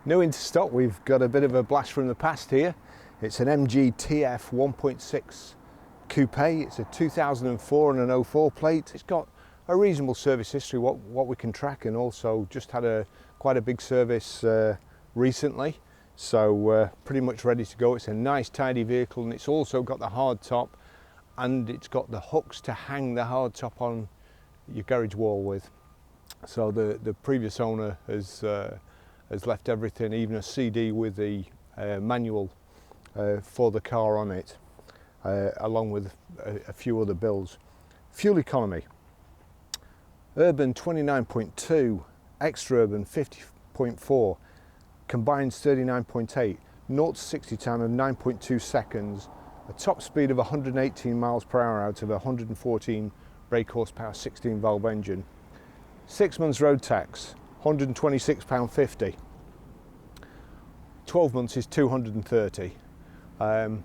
New into stock, we've got a bit of a blast from the past here. It's an MG TF 1.6 coupe. It's a 2004 and an 04 plate. It's got a reasonable service history, what we can track, and also just had quite a big service recently. So pretty much ready to go. It's a nice tidy vehicle, and it's also got the hard top, and it's got the hooks to hang the hard top on your garage wall with. So the previous owner has left everything, even a CD with the manual for the car on it, along with a few other bills. Fuel economy: urban 29.2, extra urban 50.4, combined 39.8, 0 to 60 time of 9.2 seconds, a top speed of 118 miles per hour out of a 114 brake horsepower 16 valve engine. 6 months road tax, £126.50. 12 months is 230. I'll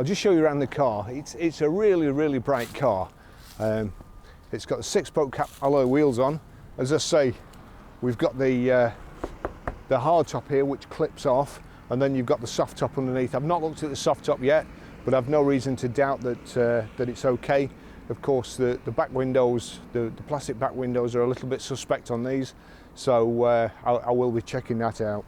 just show you around the car. It's a really bright car. It's got the 6-spoke cap alloy wheels on. As I say, we've got the hard top here, which clips off, and then you've got the soft top underneath. I've not looked at the soft top yet, but I've no reason to doubt that it's okay. Of course, the back windows, the plastic back windows are a little bit suspect on these, so I will be checking that out,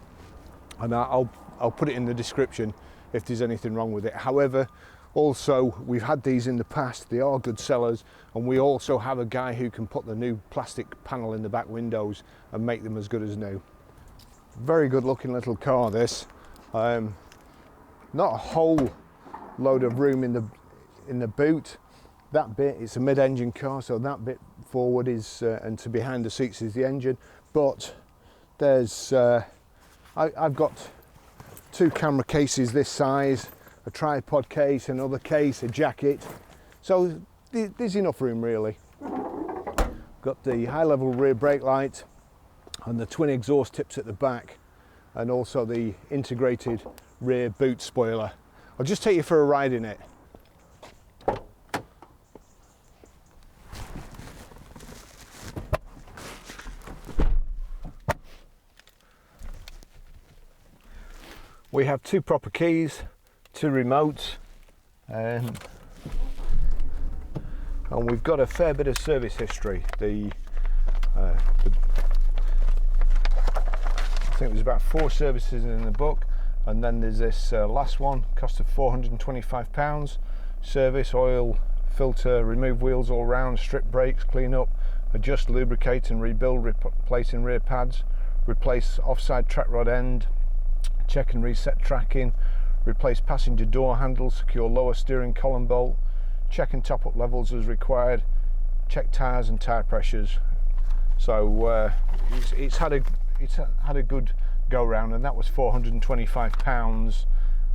and I'll put it in the description if there's anything wrong with it. However, also, we've had these in the past. They are good sellers, and we also have a guy who can put the new plastic panel in the back windows and make them as good as new. Very good looking little car, this. Not a whole load of room in the boot. That bit, it's a mid-engine car, so that bit forward is and to behind the seats is the engine. But there's I've got 2 camera cases this size, a tripod case, another case, a jacket, so there's enough room really. Got the high-level rear brake light and the twin exhaust tips at the back, and also the integrated rear boot spoiler. I'll just take you for a ride in it. We have 2 proper keys, 2 remotes, and we've got a fair bit of service history. I think there's about 4 services in the book, and then there's this last one, cost of £425. Service, oil, filter, remove wheels all round, strip brakes, clean up, adjust, lubricate and rebuild, replacing rear pads, replace offside track rod end, check and reset tracking, replace passenger door handles, secure lower steering column bolt, check and top up levels as required, check tyres and tyre pressures. So it's had a good go round, and that was £425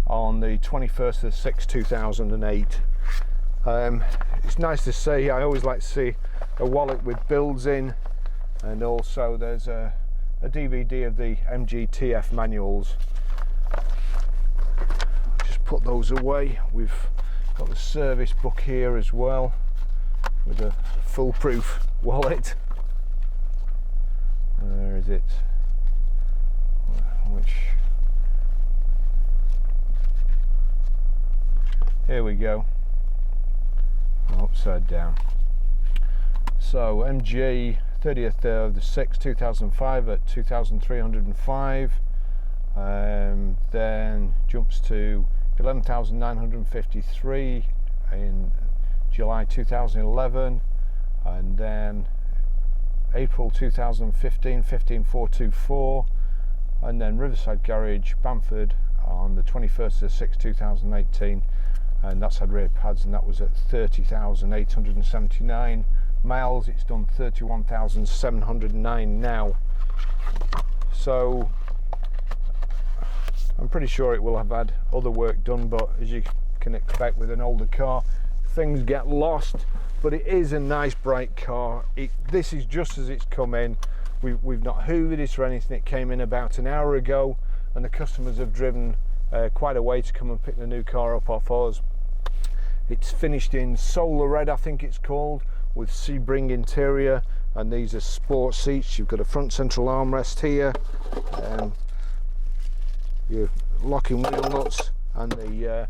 on the 21st of 6 2008. It's nice to see. I always like to see a wallet with builds in, and also there's a DVD of the MG TF manuals. Just put those away. We've got the service book here as well, with a foolproof wallet. Where is it? Here we go. Upside down. So MG 30th of the 6th 2005 at 2,305, then jumps to 11,953 in July 2011, and then April 2015 15,424, and then Riverside Garage, Bamford on the 21st of 6 2018, and that's had rear pads, and that was at 30,879 miles. It's done 31,709 now, so I'm pretty sure it will have had other work done, but as you can expect with an older car, things get lost. But it is a nice bright car. This is just as it's come in. We've not hoovered it or anything. It came in about an hour ago, and the customers have driven quite a way to come and pick the new car up off us. It's finished in solar red, I think it's called, with Sebring interior, and these are sport seats. You've got a front central armrest here, your locking wheel nuts and the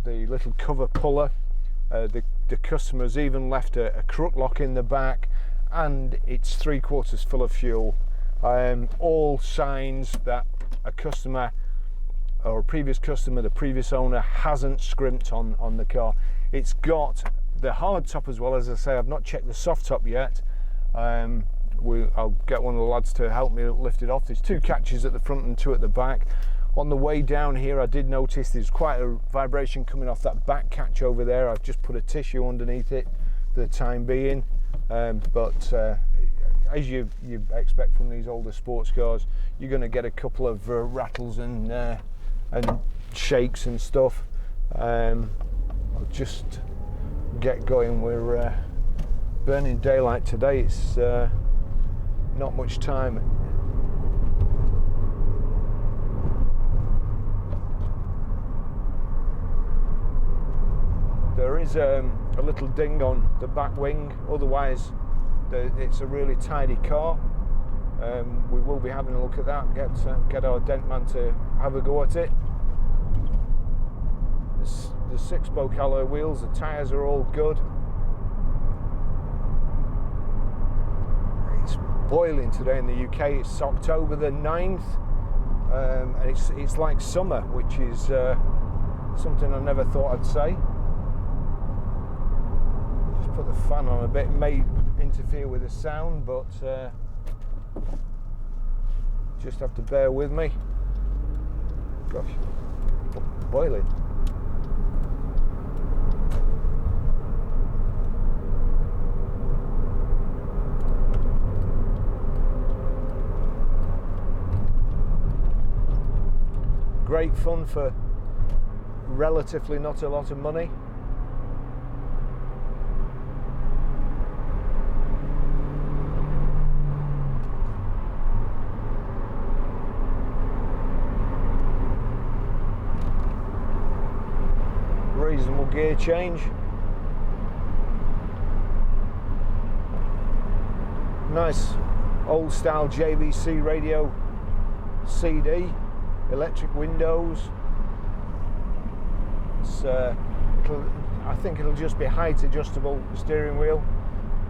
little cover puller. The customer's even left a crook lock in the back, and it's 3/4 full of fuel. All signs that a customer or a previous customer, the previous owner, hasn't scrimped on the car. It's got the hard top as well. As I say, I've not checked the soft top yet. I'll get one of the lads to help me lift it off. There's 2 catches at the front and 2 at the back. On the way down here, I did notice there's quite a vibration coming off that back catch over there. I've just put a tissue underneath it for the time being. But as you expect from these older sports cars, you're going to get a couple of rattles and shakes and stuff. I'll just get going. We're burning daylight today. It's not much time. There is a little ding on the back wing, otherwise it's a really tidy car. We will be having a look at that and get our dent man to have a go at it. The 6-spoke alloy wheels, the tyres are all good. It's boiling today in the UK. It's October the 9th, and it's like summer, which is something I never thought I'd say. Just put the fan on a bit. It may interfere with the sound, but just have to bear with me. Gosh, boiling. Great fun for relatively not a lot of money. Reasonable gear change. Nice old style JVC radio CD. Electric windows. I think it'll just be height adjustable, the steering wheel,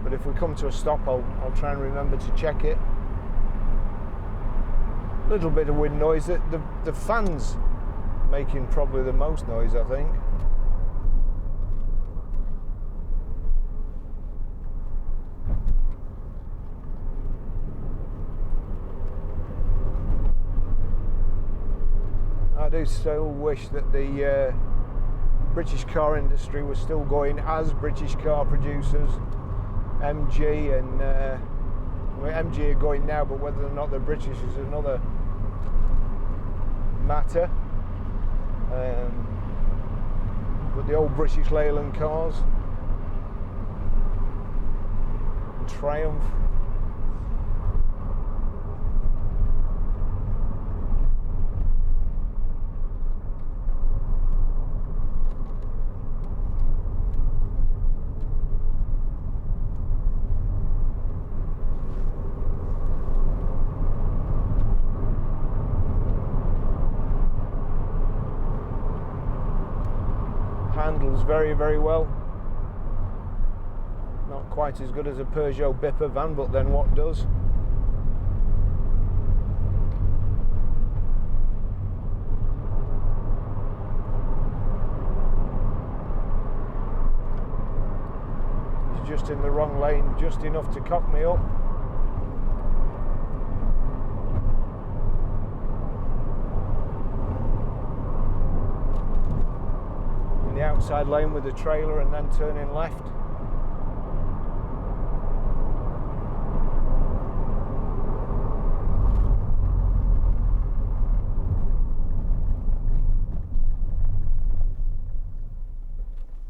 but if we come to a stop I'll try and remember to check it. A little bit of wind noise. The fan's making probably the most noise, I think. I do still wish that the British car industry was still going as British car producers. MG and MG are going now, but whether or not they're British is another matter. But the old British Leyland cars, and Triumph. Handles very, very well. Not quite as good as a Peugeot Bipper van, but then what does? He's just in the wrong lane, just enough to cock me up. The outside lane with the trailer and then turning left.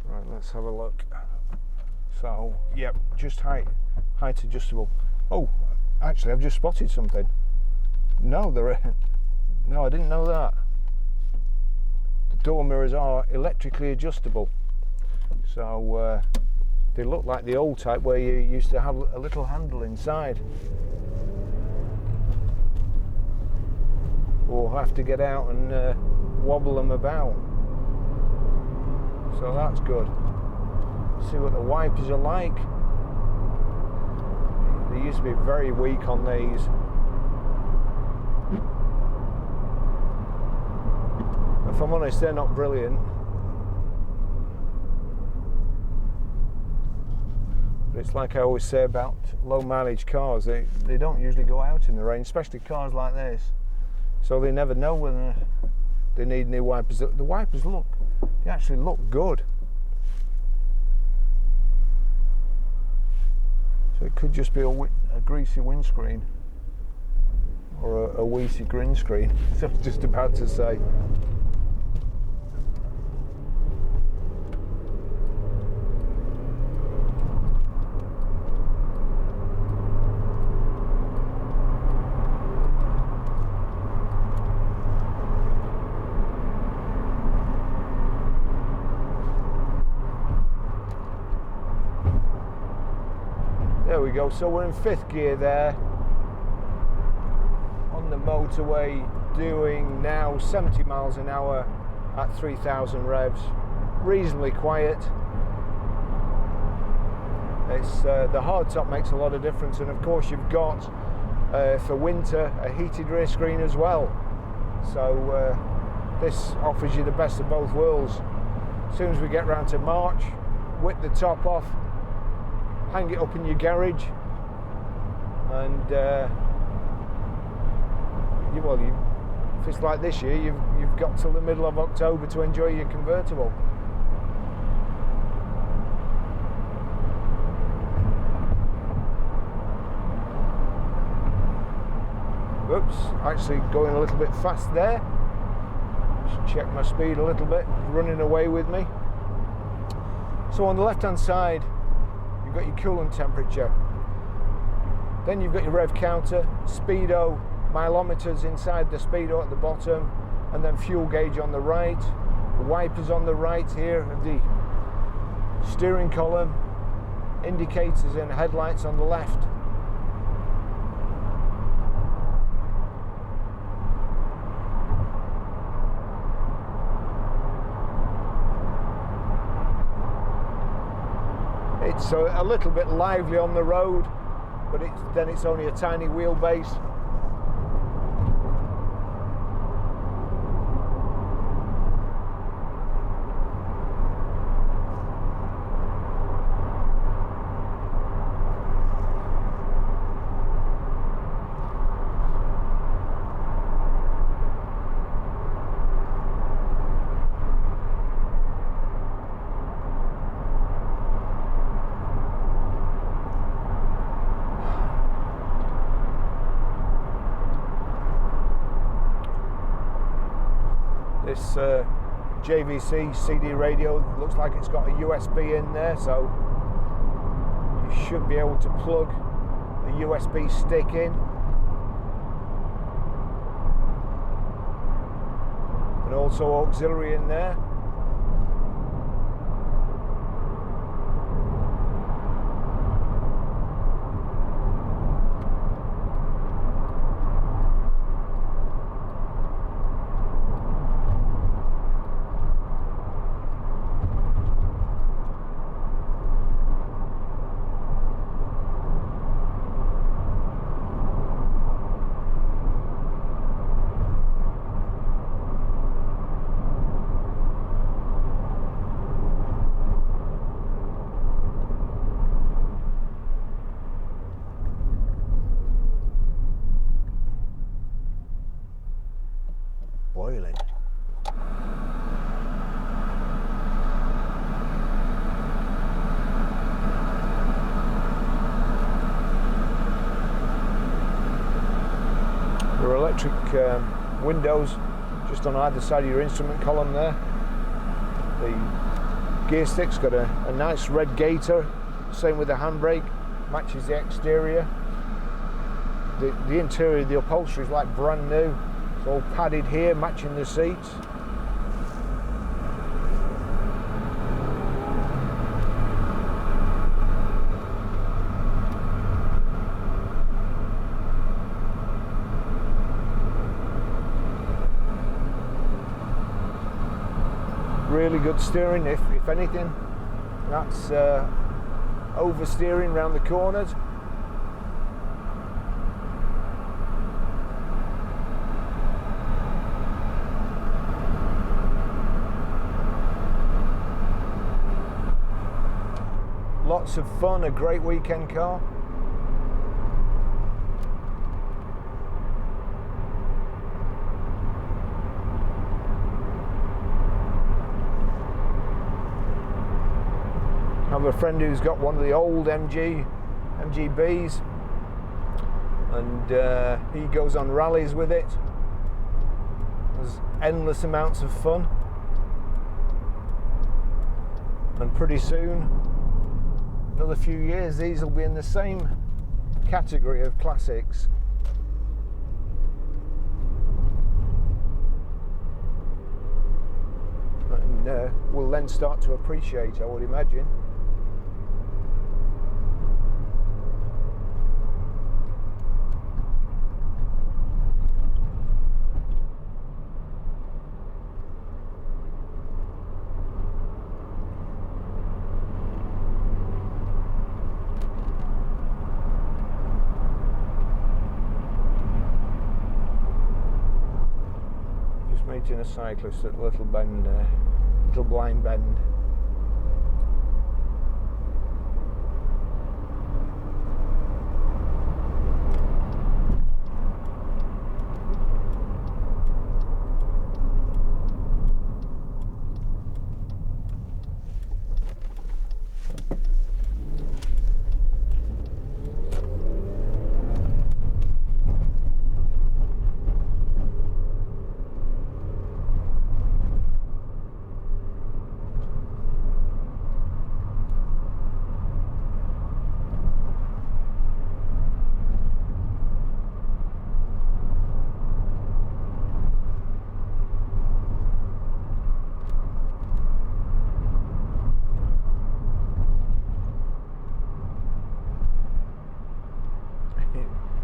Right, let's have a look. So, yep, just height adjustable. Oh, actually, I've just spotted something. No, I didn't know that. Door mirrors are electrically adjustable, so they look like the old type where you used to have a little handle inside. we'll have to get out and wobble them about. So that's good. See what the wipers are like. They used to be very weak on these. If I'm honest, they're not brilliant. But it's like I always say about low mileage cars, they don't usually go out in the rain, especially cars like this. So they never know whether they need new wipers. The wipers they actually look good. So it could just be a greasy windscreen or a weesy green screen. So I was just about to say. There we go, so we're in 5th gear there on the motorway, doing now 70 miles an hour at 3,000 revs. Reasonably quiet. It's the hardtop makes a lot of difference, and of course you've got for winter a heated rear screen as well. So this offers you the best of both worlds. As soon as we get round to March, whip the top off, hang it up in your garage, and if it's like this year, you've got till the middle of October to enjoy your convertible. Oops, actually going a little bit fast there. Just check my speed a little bit, running away with me. So on the left hand side, you've got your coolant temperature. Then you've got your rev counter, speedo, mileometers inside the speedo at the bottom, and then fuel gauge on the right, wipers on the right here of the steering column, indicators and headlights on the left. It's a little bit lively on the road, but it's only a tiny wheelbase. This JVC CD radio looks like it's got a USB in there, so you should be able to plug the USB stick in. And also auxiliary in there. Boiling. There are electric windows just on either side of your instrument column there. The gear stick's got a nice red gator, same with the handbrake, matches the exterior. The interior of the upholstery is like brand new. It's all padded here, matching the seats. really good steering, if anything. That's oversteering around the corners. Lots of fun, a great weekend car. I have a friend who's got one of the old MGBs, and he goes on rallies with it. There's endless amounts of fun, and pretty soon, another few years, these will be in the same category of classics. And we'll then start to appreciate, I would imagine. Meeting a cyclist at a little bend, little blind bend.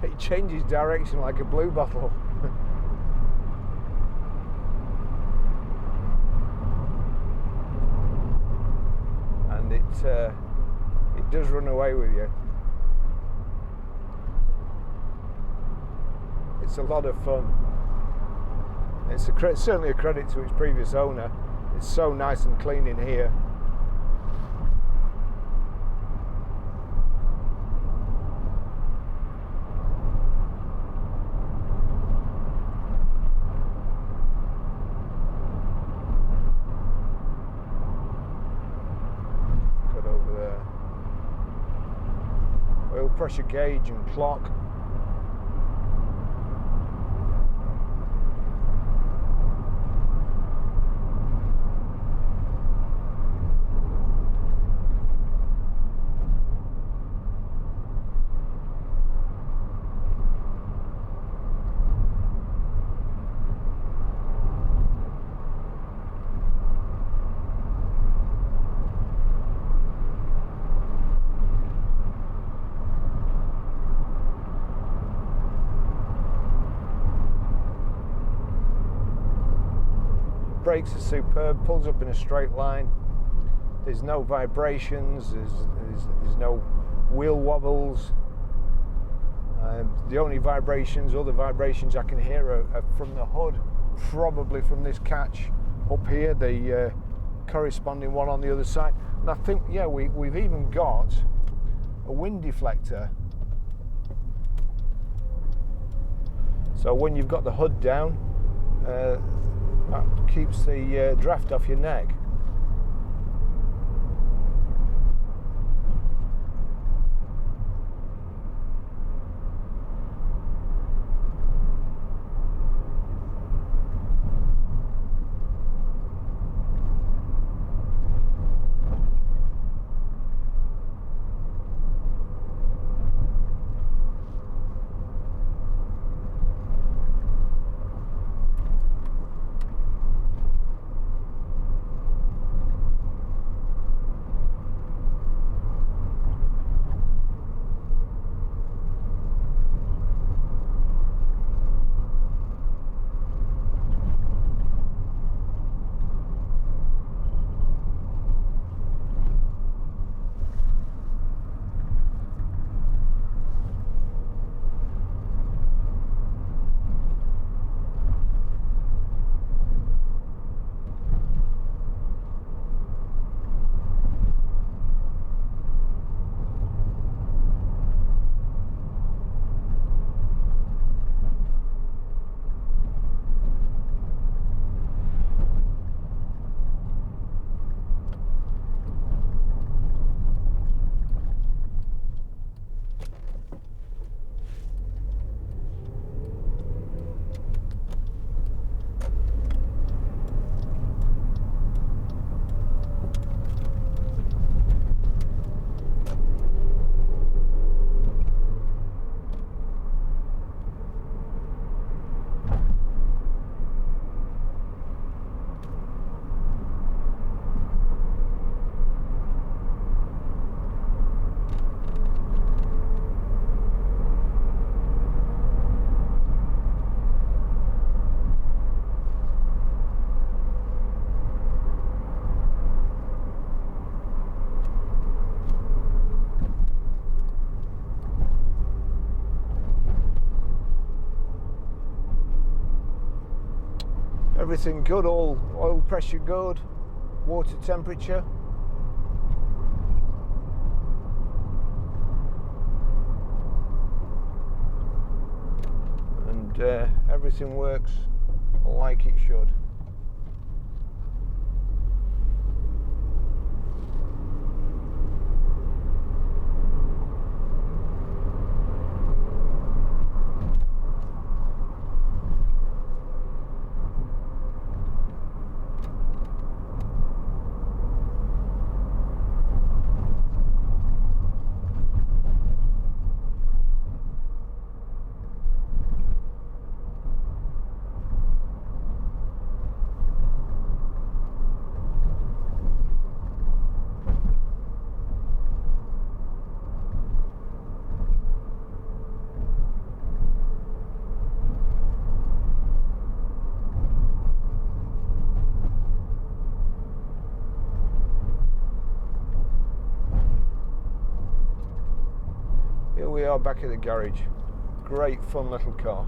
It changes direction like a blue bottle. And it does run away with you. It's a lot of fun. It's certainly a credit to its previous owner. It's so nice and clean in here. Pressure gauge and clock. Brakes are superb, pulls up in a straight line. There's no vibrations, there's no wheel wobbles. The only vibrations, other vibrations I can hear are from the hood, probably from this catch up here, the corresponding one on the other side. And I think, yeah, we've even got a wind deflector. So when you've got the hood down, that keeps the draft off your neck. everything good, all oil pressure good, water temperature. And everything works like it should. Here we are back at the garage. Great fun little car.